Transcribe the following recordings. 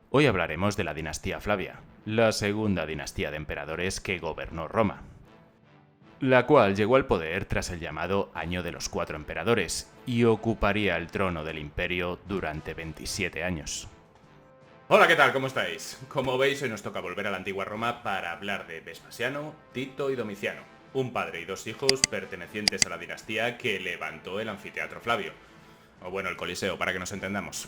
Hoy hablaremos de la dinastía Flavia, la segunda dinastía de emperadores que gobernó Roma, la cual llegó al poder tras el llamado Año de los Cuatro Emperadores y ocuparía el trono del imperio durante 27 años. Hola, ¿qué tal? ¿Cómo estáis? Como veis, hoy nos toca volver a la antigua Roma para hablar de Vespasiano, Tito y Domiciano, un padre y dos hijos pertenecientes a la dinastía que levantó el anfiteatro Flavio, o bueno, el Coliseo, para que nos entendamos.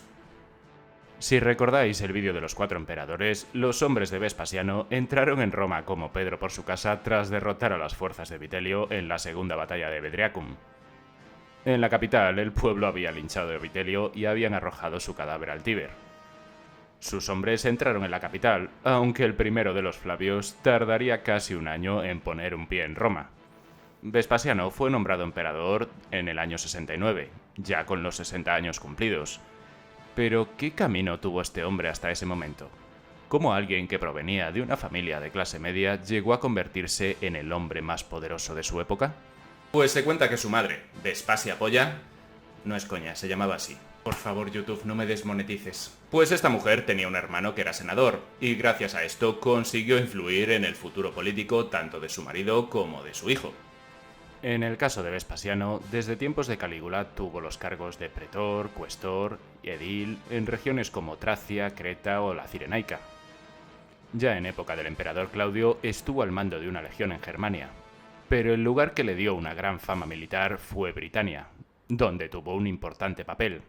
Si recordáis el vídeo de los cuatro emperadores, los hombres de Vespasiano entraron en Roma como Pedro por su casa tras derrotar a las fuerzas de Vitelio en la segunda batalla de Bedriacum. En la capital, el pueblo había linchado a Vitelio y habían arrojado su cadáver al Tíber. Sus hombres entraron en la capital, aunque el primero de los Flavios tardaría casi un año en poner un pie en Roma. Vespasiano fue nombrado emperador en el año 69, ya con los 60 años cumplidos. Pero, ¿qué camino tuvo este hombre hasta ese momento? ¿Cómo alguien que provenía de una familia de clase media llegó a convertirse en el hombre más poderoso de su época? Pues se cuenta que su madre, Vespasia Polla, no es coña, se llamaba así. Por favor, YouTube, no me desmonetices. Pues esta mujer tenía un hermano que era senador, y gracias a esto consiguió influir en el futuro político tanto de su marido como de su hijo. En el caso de Vespasiano, desde tiempos de Calígula tuvo los cargos de pretor, cuestor y edil en regiones como Tracia, Creta o la Cirenaica. Ya en época del emperador Claudio estuvo al mando de una legión en Germania, pero el lugar que le dio una gran fama militar fue Britania, donde tuvo un importante papel.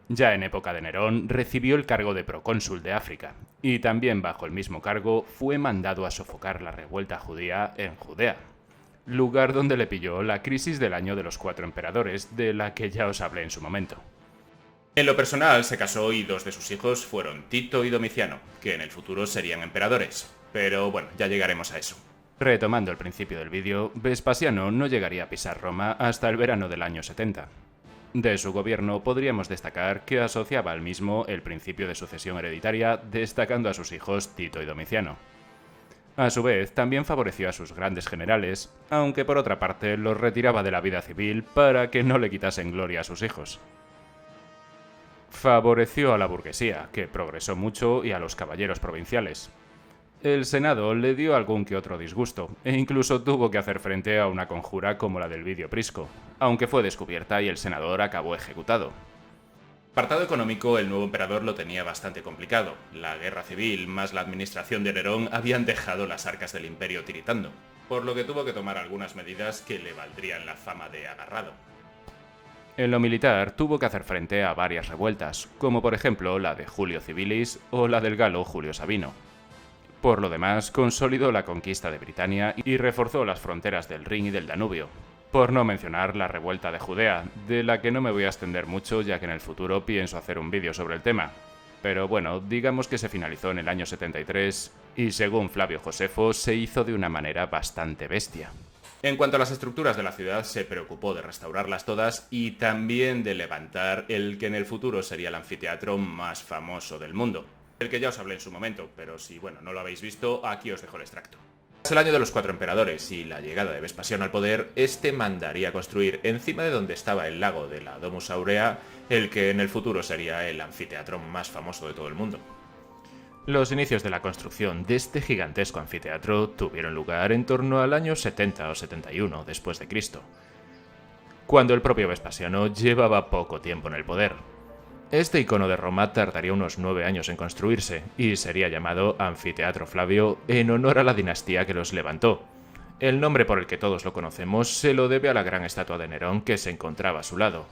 Ya en época de Nerón recibió el cargo de procónsul de África, y también bajo el mismo cargo fue mandado a sofocar la revuelta judía en Judea, lugar donde le pilló la crisis del año de los cuatro emperadores, de la que ya os hablé en su momento. En lo personal se casó y dos de sus hijos fueron Tito y Domiciano, que en el futuro serían emperadores. Pero bueno, ya llegaremos a eso. Retomando el principio del vídeo, Vespasiano no llegaría a pisar Roma hasta el verano del año 70. De su gobierno podríamos destacar que asociaba al mismo el principio de sucesión hereditaria, destacando a sus hijos Tito y Domiciano. A su vez, también favoreció a sus grandes generales, aunque por otra parte los retiraba de la vida civil para que no le quitasen gloria a sus hijos. Favoreció a la burguesía, que progresó mucho, y a los caballeros provinciales. El Senado le dio algún que otro disgusto, e incluso tuvo que hacer frente a una conjura como la del Vidio Prisco, aunque fue descubierta y el senador acabó ejecutado. Apartado económico, el nuevo emperador lo tenía bastante complicado. La guerra civil más la administración de Nerón habían dejado las arcas del imperio tiritando, por lo que tuvo que tomar algunas medidas que le valdrían la fama de agarrado. En lo militar tuvo que hacer frente a varias revueltas, como por ejemplo la de Julio Civilis o la del galo Julio Sabino. Por lo demás, consolidó la conquista de Britania y reforzó las fronteras del Rin y del Danubio, por no mencionar la revuelta de Judea, de la que no me voy a extender mucho ya que en el futuro pienso hacer un vídeo sobre el tema. Pero bueno, digamos que se finalizó en el año 73 y según Flavio Josefo se hizo de una manera bastante bestia. En cuanto a las estructuras de la ciudad, se preocupó de restaurarlas todas y también de levantar el que en el futuro sería el anfiteatro más famoso del mundo, el que ya os hablé en su momento, pero si bueno, no lo habéis visto, aquí os dejo el extracto. Tras el año de los cuatro emperadores y la llegada de Vespasiano al poder, este mandaría construir encima de donde estaba el lago de la Domus Aurea, el que en el futuro sería el anfiteatro más famoso de todo el mundo. Los inicios de la construcción de este gigantesco anfiteatro tuvieron lugar en torno al año 70 o 71 después de Cristo, cuando el propio Vespasiano llevaba poco tiempo en el poder. Este icono de Roma tardaría unos 9 años en construirse y sería llamado Anfiteatro Flavio en honor a la dinastía que los levantó. El nombre por el que todos lo conocemos se lo debe a la gran estatua de Nerón que se encontraba a su lado.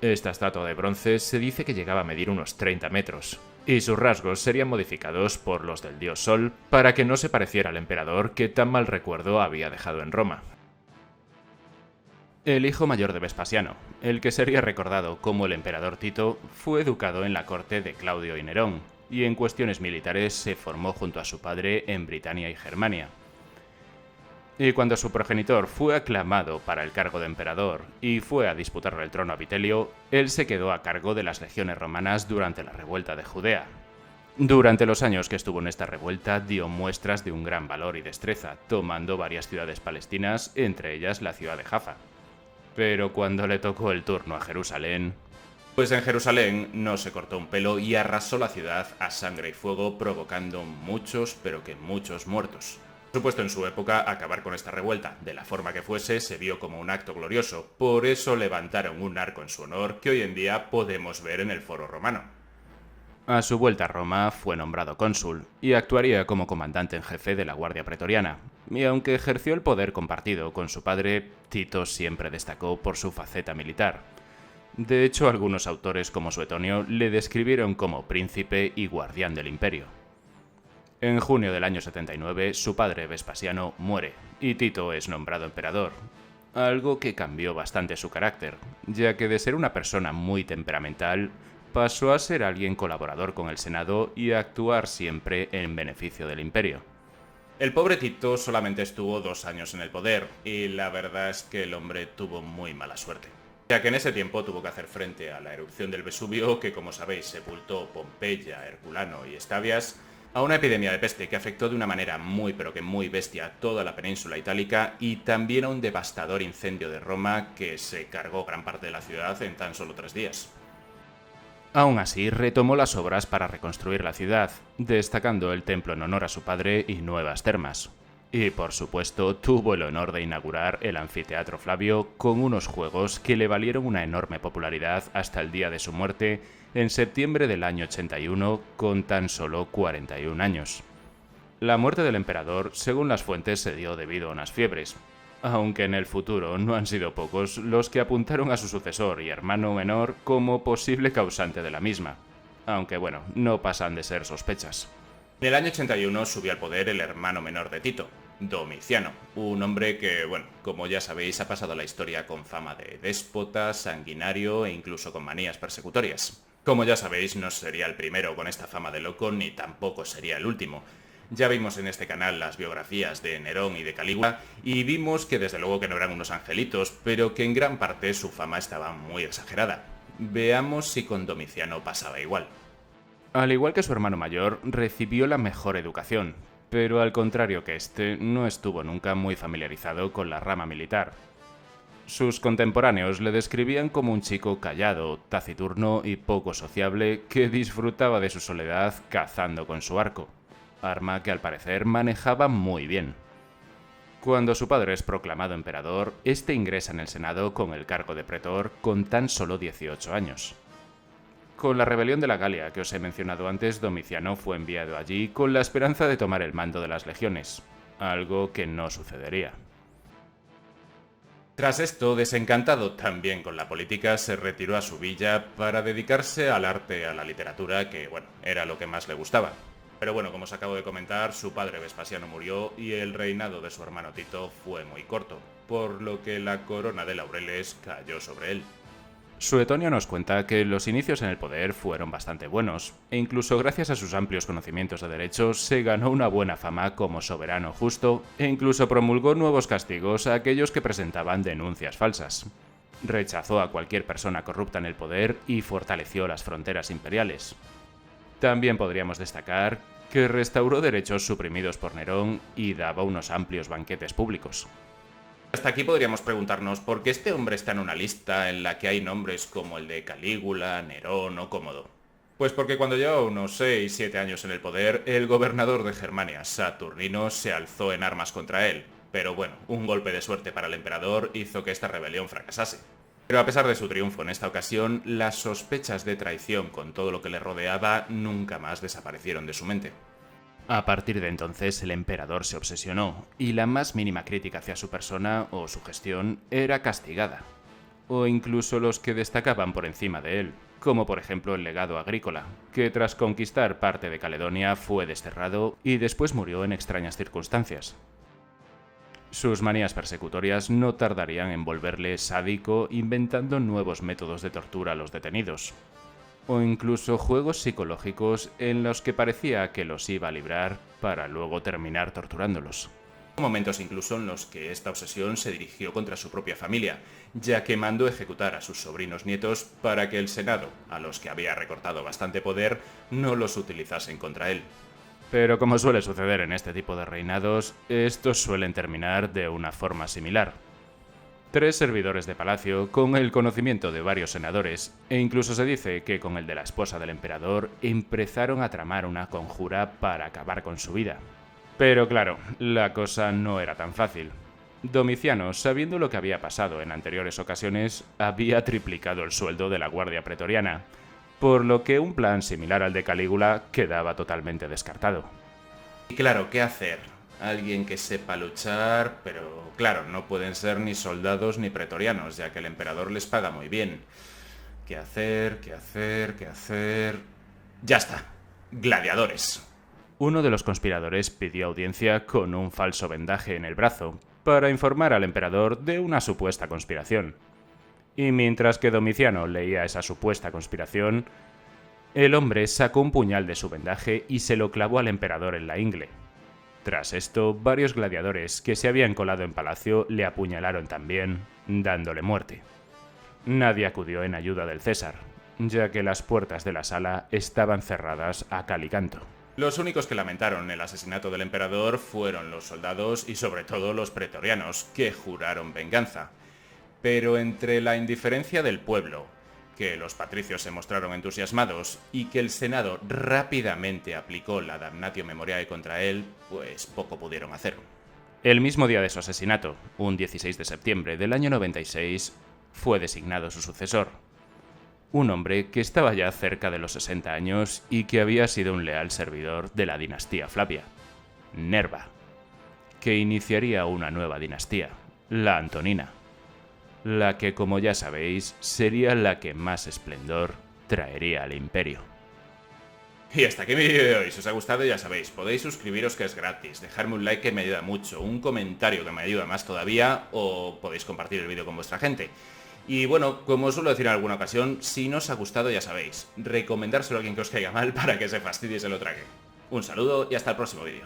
Esta estatua de bronce se dice que llegaba a medir unos 30 metros, y sus rasgos serían modificados por los del dios Sol para que no se pareciera al emperador que tan mal recuerdo había dejado en Roma. El hijo mayor de Vespasiano, el que sería recordado como el emperador Tito, fue educado en la corte de Claudio y Nerón, y en cuestiones militares se formó junto a su padre en Britania y Germania. Y cuando su progenitor fue aclamado para el cargo de emperador y fue a disputarle el trono a Vitelio, él se quedó a cargo de las legiones romanas durante la revuelta de Judea. Durante los años que estuvo en esta revuelta dio muestras de un gran valor y destreza, tomando varias ciudades palestinas, entre ellas la ciudad de Jaffa. Pero cuando le tocó el turno a Jerusalén, Pues en Jerusalén no se cortó un pelo y arrasó la ciudad a sangre y fuego, provocando muchos, pero que muchos muertos. Por supuesto, en su época, acabar con esta revuelta, de la forma que fuese, se vio como un acto glorioso. Por eso levantaron un arco en su honor que hoy en día podemos ver en el Foro Romano. A su vuelta a Roma fue nombrado cónsul y actuaría como comandante en jefe de la Guardia Pretoriana. Y aunque ejerció el poder compartido con su padre, Tito siempre destacó por su faceta militar. De hecho, algunos autores como Suetonio le describieron como príncipe y guardián del imperio. En junio del año 79, su padre Vespasiano muere y Tito es nombrado emperador, algo que cambió bastante su carácter, ya que de ser una persona muy temperamental, pasó a ser alguien colaborador con el Senado y a actuar siempre en beneficio del imperio. El pobre Tito solamente estuvo 2 años en el poder, y la verdad es que el hombre tuvo muy mala suerte, ya que en ese tiempo tuvo que hacer frente a la erupción del Vesubio, que como sabéis sepultó Pompeya, Herculano y Estabias, a una epidemia de peste que afectó de una manera muy pero que muy bestia toda la península itálica, y también a un devastador incendio de Roma que se cargó gran parte de la ciudad en tan solo 3 días. Aún así, retomó las obras para reconstruir la ciudad, destacando el templo en honor a su padre y nuevas termas. Y, por supuesto, tuvo el honor de inaugurar el Anfiteatro Flavio con unos juegos que le valieron una enorme popularidad hasta el día de su muerte, en septiembre del año 81, con tan solo 41 años. La muerte del emperador, según las fuentes, se dio debido a unas fiebres, aunque en el futuro no han sido pocos los que apuntaron a su sucesor y hermano menor como posible causante de la misma, aunque bueno, no pasan de ser sospechas. En el año 81 subió al poder el hermano menor de Tito, Domiciano, un hombre que, bueno, como ya sabéis, ha pasado a la historia con fama de déspota, sanguinario e incluso con manías persecutorias. Como ya sabéis, no sería el primero con esta fama de loco, ni tampoco sería el último. Ya vimos en este canal las biografías de Nerón y de Calígula, y vimos que desde luego que no eran unos angelitos, pero que en gran parte su fama estaba muy exagerada. Veamos si con Domiciano pasaba igual. Al igual que su hermano mayor, recibió la mejor educación, pero al contrario que este, no estuvo nunca muy familiarizado con la rama militar. Sus contemporáneos le describían como un chico callado, taciturno y poco sociable que disfrutaba de su soledad cazando con su arco, arma que al parecer manejaba muy bien. Cuando su padre es proclamado emperador, este ingresa en el Senado con el cargo de pretor con tan solo 18 años. Con la rebelión de la Galia que os he mencionado antes, Domiciano fue enviado allí con la esperanza de tomar el mando de las legiones, algo que no sucedería. Tras esto, desencantado también con la política, se retiró a su villa para dedicarse al arte, a la literatura, que bueno, era lo que más le gustaba. Pero bueno, como os acabo de comentar, su padre Vespasiano murió y el reinado de su hermano Tito fue muy corto, por lo que la corona de laureles cayó sobre él. Suetonio nos cuenta que los inicios en el poder fueron bastante buenos, e incluso gracias a sus amplios conocimientos de derecho se ganó una buena fama como soberano justo, e incluso promulgó nuevos castigos a aquellos que presentaban denuncias falsas. Rechazó a cualquier persona corrupta en el poder y fortaleció las fronteras imperiales. También podríamos destacar que restauró derechos suprimidos por Nerón y daba unos amplios banquetes públicos. Hasta aquí podríamos preguntarnos por qué este hombre está en una lista en la que hay nombres como el de Calígula, Nerón o Cómodo. Pues porque cuando llevaba unos 6-7 años en el poder, el gobernador de Germania, Saturnino, se alzó en armas contra él. Pero bueno, un golpe de suerte para el emperador hizo que esta rebelión fracasase. Pero a pesar de su triunfo en esta ocasión, las sospechas de traición con todo lo que le rodeaba nunca más desaparecieron de su mente. A partir de entonces el emperador se obsesionó y la más mínima crítica hacia su persona o su gestión era castigada, o incluso los que destacaban por encima de él, como por ejemplo el legado agrícola, que tras conquistar parte de Caledonia fue desterrado y después murió en extrañas circunstancias. Sus manías persecutorias no tardarían en volverle sádico inventando nuevos métodos de tortura a los detenidos, o incluso juegos psicológicos en los que parecía que los iba a librar para luego terminar torturándolos. Hubo momentos incluso en los que esta obsesión se dirigió contra su propia familia, ya que mandó ejecutar a sus sobrinos nietos para que el Senado, a los que había recortado bastante poder, no los utilizasen contra él. Pero como suele suceder en este tipo de reinados, estos suelen terminar de una forma similar. 3 servidores de palacio con el conocimiento de varios senadores, e incluso se dice que con el de la esposa del emperador empezaron a tramar una conjura para acabar con su vida. Pero claro, la cosa no era tan fácil. Domiciano, sabiendo lo que había pasado en anteriores ocasiones, había triplicado el sueldo de la Guardia Pretoriana, por lo que un plan similar al de Calígula quedaba totalmente descartado. Y claro, ¿qué hacer? Alguien que sepa luchar, pero claro, no pueden ser ni soldados ni pretorianos, ya que el emperador les paga muy bien. ¿Qué hacer? ¿Qué hacer? ¿Qué hacer? Ya está. Gladiadores. Uno de los conspiradores pidió audiencia con un falso vendaje en el brazo para informar al emperador de una supuesta conspiración. Y mientras que Domiciano leía esa supuesta conspiración, el hombre sacó un puñal de su vendaje y se lo clavó al emperador en la ingle. Tras esto, varios gladiadores que se habían colado en palacio le apuñalaron también, dándole muerte. Nadie acudió en ayuda del César, ya que las puertas de la sala estaban cerradas a cal y canto. Los únicos que lamentaron el asesinato del emperador fueron los soldados y sobre todo los pretorianos, que juraron venganza. Pero entre la indiferencia del pueblo, que los patricios se mostraron entusiasmados y que el Senado rápidamente aplicó la damnatio memoriae contra él, pues poco pudieron hacer. El mismo día de su asesinato, un 16 de septiembre del año 96, fue designado su sucesor. Un hombre que estaba ya cerca de los 60 años y que había sido un leal servidor de la dinastía Flavia, Nerva, que iniciaría una nueva dinastía, la Antonina, la que, como ya sabéis, sería la que más esplendor traería al imperio. Y hasta aquí mi vídeo de hoy. Si os ha gustado, ya sabéis, podéis suscribiros, que es gratis, dejarme un like que me ayuda mucho, un comentario que me ayuda más todavía, o podéis compartir el vídeo con vuestra gente. Y bueno, como suelo decir en alguna ocasión, si no os ha gustado, ya sabéis, recomendárselo a alguien que os caiga mal para que se fastidie y se lo trague. Un saludo y hasta el próximo vídeo.